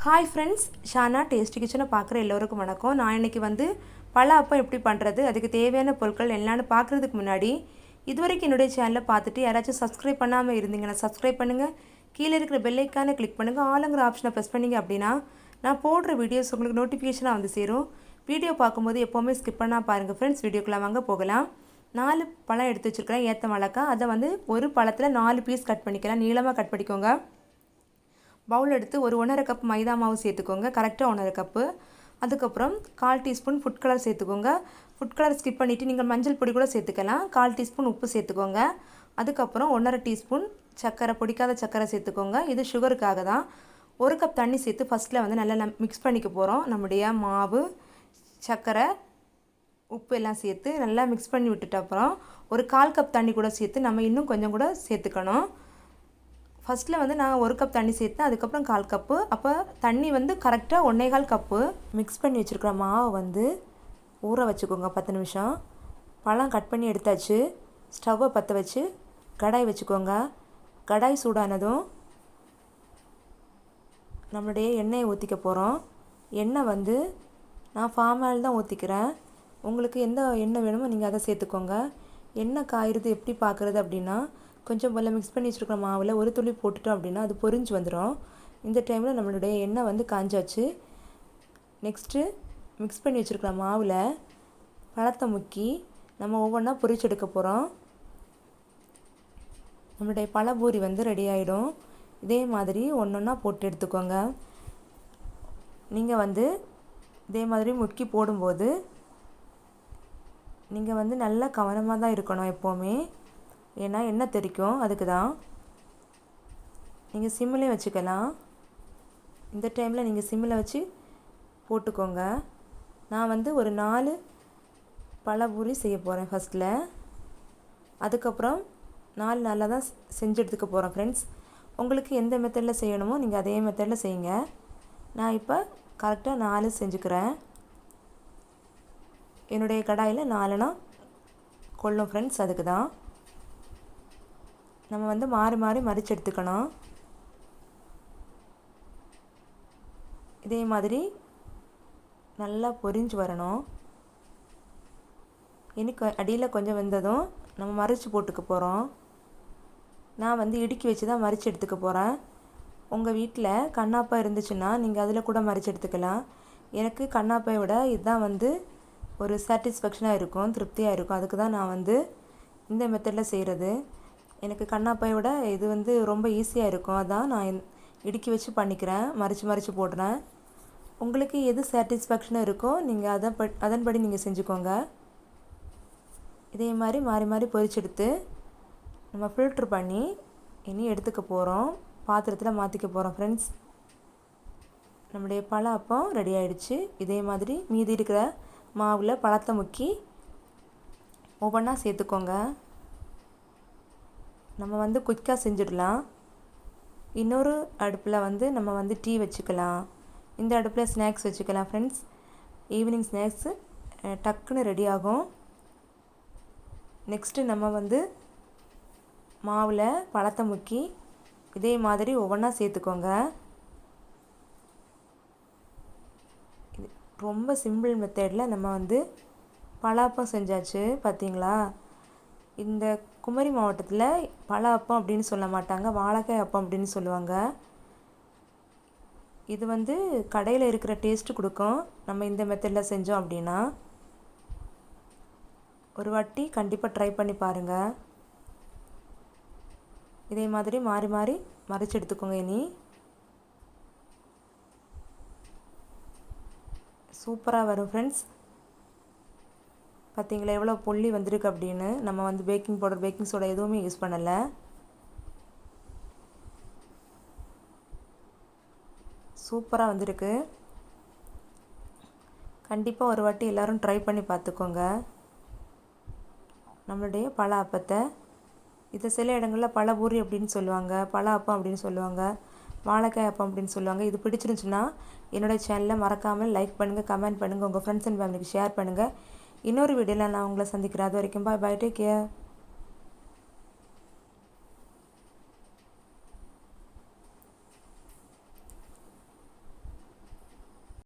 Hi friends, Shana tasty கிச்சனை பார்க்குற எல்லோருக்கும் வணக்கம். நான் இன்றைக்கி பழ அப்பம் எப்படி பண்ணுறது, அதுக்கு தேவையான பொருட்கள் என்னென்னு பார்க்குறதுக்கு முன்னாடி இதுவரைக்கும் என்னுடைய சேனலில் பார்த்துட்டு யாராச்சும் சப்ஸ்கிரைப் பண்ணாமல் இருந்தீங்கன்னா சப்ஸ்கிரைப் பண்ணுங்கள். கீழே இருக்கிற பெல் ஐக்கானை கிளிக் பண்ணுங்கள். ஆளுங்கிற ஆப்ஷனை ப்ரெஸ் பண்ணிங்க அப்படின்னா நான் போடுற வீடியோஸ் உங்களுக்கு நோட்டிஃபிகேஷனாக சேரும். வீடியோ பார்க்கும்போது எப்போவுமே ஸ்கிப் பண்ணால் பாருங்கள் ஃப்ரெண்ட்ஸ். வீடியோக்குள்ளே வாங்க போகலாம். 4 பழம் எடுத்து வச்சுருக்கிறேன், ஏற்ற மிளகா. அதை ஒரு பழத்தில் 4 பீஸ் கட் பண்ணிக்கலாம். நீளமாக கட் பண்ணிக்கோங்க. பவுல் எடுத்து ஒரு 1.5 கப் மைதா மாவு சேர்த்துக்கோங்க, கரெக்டாக 1.5 கப்பு. அதுக்கப்புறம் 1/4 டீஸ்பூன் ஃபுட் கலர் சேர்த்துக்கோங்க. ஃபுட் கலர் ஸ்கிப் பண்ணிவிட்டு நீங்கள் மஞ்சள் பொடி கூட சேர்த்துக்கலாம். 1/4 டீஸ்பூன் உப்பு சேர்த்துக்கோங்க. அதுக்கப்புறம் 1.5 டீஸ்பூன் சர்க்கரை, பொடிக்காத சர்க்கரை சேர்த்துக்கோங்க. இது சுகருக்காக தான். 1 கப் தண்ணி சேர்த்து ஃபஸ்ட்டில் நல்லா மிக்ஸ் பண்ணிக்க போகிறோம். நம்முடைய மாவு, சர்க்கரை, உப்பு எல்லாம் சேர்த்து நல்லா மிக்ஸ் பண்ணி விட்டுட்டு அப்புறம் ஒரு 1/4 கப் தண்ணி கூட சேர்த்து நம்ம இன்னும் கொஞ்சம் கூட சேர்த்துக்கணும். ஃபஸ்ட்டில் நான் 1 கப் தண்ணி சேர்த்தேன், அதுக்கப்புறம் 1/4 கப்பு. அப்போ தண்ணி கரெக்டாக 1.25 கப்பு. மிக்ஸ் பண்ணி வச்சுருக்கிற மாவை ஊற வச்சுக்கோங்க 10 நிமிஷம். பழம் கட் பண்ணி எடுத்தாச்சு. ஸ்டவ்வை பற்ற வச்சு கடாய் வச்சுக்கோங்க. கடாய் சூடானதும் நம்மளுடைய எண்ணெயை ஊற்றிக்க போகிறோம். எண்ணெய் நான் ஃபார்ம் ஆயில் தான் ஊற்றிக்கிறேன். உங்களுக்கு எந்த எண்ணெய் வேணுமோ நீங்கள் அதை சேர்த்துக்கோங்க. எண்ணெய் காய்கிறது எப்படி பார்க்குறது அப்படின்னா, கொஞ்சம் போல் மிக்ஸ் பண்ணி வச்சுருக்கிற மாவில் ஒரு துளி போட்டுட்டோம் அப்படின்னா அது பொரிஞ்சு வந்துடும். இந்த டைமில் நம்மளுடைய எண்ணெய் காஞ்சாச்சு. நெக்ஸ்ட்டு மிக்ஸ் பண்ணி வச்சுருக்கிற மாவில் பழத்தை முக்கி நம்ம ஒவ்வொன்றா பொரிச்செடுக்க போகிறோம். நம்மளுடைய பழபூரி ரெடி ஆகிடும். இதே மாதிரி ஒன்றா போட்டு எடுத்துக்கோங்க. நீங்கள் இதே மாதிரி முக்கி போடும்போது நீங்கள் நல்லா கவனமாக தான் இருக்கணும் எப்போவுமே. ஏன்னா எண்ணெய் தெறிக்கும், அதுக்கு தான். நீங்கள் சிம்மிலே வச்சுக்கலாம். இந்த டைமில் நீங்கள் சிம்மில் வச்சு போட்டுக்கோங்க. நான் ஒரு 4 பழபூரி செய்ய போகிறேன் ஃபஸ்ட்டில். அதுக்கப்புறம் 4 நல்லா தான் செஞ்சு எடுத்துக்க போகிறேன் ஃப்ரெண்ட்ஸ். உங்களுக்கு எந்த மெத்தடில் செய்யணுமோ நீங்கள் அதே மெத்தடில் செய்யுங்க. நான் இப்போ கரெக்டாக 4 செஞ்சுக்கிறேன். என்னுடைய கடாயில் 4னா கொள்ளும் ஃப்ரெண்ட்ஸ், அதுக்கு தான். நம்ம மாறி மாறி மறிச்சு எடுத்துக்கணும். இதே மாதிரி நல்லா பொரிஞ்சு வரணும். இனி அடியில் கொஞ்சம் வெந்ததும் நம்ம மறித்து போட்டுக்க போகிறோம். நான் இடுக்கி வச்சு தான் மறித்து எடுத்துக்க போகிறேன். உங்கள் வீட்டில் கண்ணாப்பா இருந்துச்சுன்னா நீங்கள் அதில் கூட மறித்து எடுத்துக்கலாம். எனக்கு கண்ணாப்பை விட இதுதான் ஒரு சாட்டிஸ்ஃபேக்ஷனாக இருக்கும், திருப்தியாக இருக்கும். அதுக்கு தான் நான் இந்த மெத்தடில் செய்கிறது. எனக்கு கண்ணாப்பை விட இது ரொம்ப ஈஸியாக இருக்கும். அதான் நான் இடுக்கி வச்சு பண்ணிக்கிறேன், மறித்து போடுறேன். உங்களுக்கு எது சாட்டிஸ்ஃபேக்ஷனாக இருக்கோ நீங்கள் அதன்படி நீங்கள் செஞ்சுக்கோங்க. இதே மாதிரி மாறி மாறி பொரிச்செடுத்து நம்ம ஃபில்ட்ரு பண்ணி இனி எடுத்துக்க போகிறோம். பாத்திரத்தில் மாற்றிக்க போகிறோம் ஃப்ரெண்ட்ஸ். நம்முடைய பழ அப்பம் ரெடி ஆகிடுச்சு. இதே மாதிரி மீதி இருக்கிற மாவில் பழத்தை முக்கி ஒவ்வொன்றா சேர்த்துக்கோங்க. நம்ம குயிக்காக செஞ்சிடலாம். இன்னொரு அடுப்பில் நம்ம டீ வச்சுக்கலாம். இந்த அடுப்பில் ஸ்நாக்ஸ் வச்சுக்கலாம் ஃப்ரெண்ட்ஸ். ஈவினிங் ஸ்நாக்ஸு டக்குன்னு ரெடி ஆகும். நெக்ஸ்ட்டு நம்ம மாவில் பழத்தை முக்கி இதே மாதிரி ஒவ்வொன்றா சேர்த்துக்கோங்க. இது ரொம்ப சிம்பிள் மெத்தடில் நம்ம பழாப்பம் செஞ்சாச்சு. பார்த்தீங்களா? இந்த குமரி மாவட்டத்தில் பழ அப்பம் அப்படின்னு சொல்ல மாட்டாங்க, வாழைக்காய் அப்பம் அப்படின்னு சொல்லுவாங்க. இது கடையில் இருக்கிற டேஸ்ட்டு கொடுக்கும் நம்ம இந்த மெத்தடில் செஞ்சோம் அப்படின்னா. ஒரு வாட்டி கண்டிப்பாக ட்ரை பண்ணி பாருங்கள். இதே மாதிரி மாறி மாறி மறிச்சு எடுத்துக்கோங்க. இனி சூப்பராக வரும் ஃப்ரெண்ட்ஸ். பார்த்தீங்களா எவ்வளோ பொல்லி வந்திருக்கு அப்படின்னு. நம்ம பேக்கிங் பவுடர், பேக்கிங் சோடா எதுவுமே யூஸ் பண்ணலை. சூப்பராக வந்திருக்கு. கண்டிப்பாக ஒரு வாட்டி எல்லோரும் ட்ரை பண்ணி பார்த்துக்கோங்க நம்மளுடைய பழ அப்பத்தை. இதை சில இடங்களில் பழபூரி அப்படின்னு சொல்லுவாங்க, பழ அப்பம் அப்படின்னு சொல்லுவாங்க, வாழைக்காய் அப்பம் அப்படின்னு சொல்லுவாங்க. இது பிடிச்சிருந்துச்சுன்னா என்னோடய சேனலை மறக்காமல் லைக் பண்ணுங்கள், கமெண்ட் பண்ணுங்கள், உங்கள் ஃப்ரெண்ட்ஸ் அண்ட் ஃபேமிலிக்கு ஷேர் பண்ணுங்கள். இன்னொரு வீடியோவில் நான் உங்களை சந்திக்கிறேன். அது வரைக்கும் பாய், டேக் கேர்.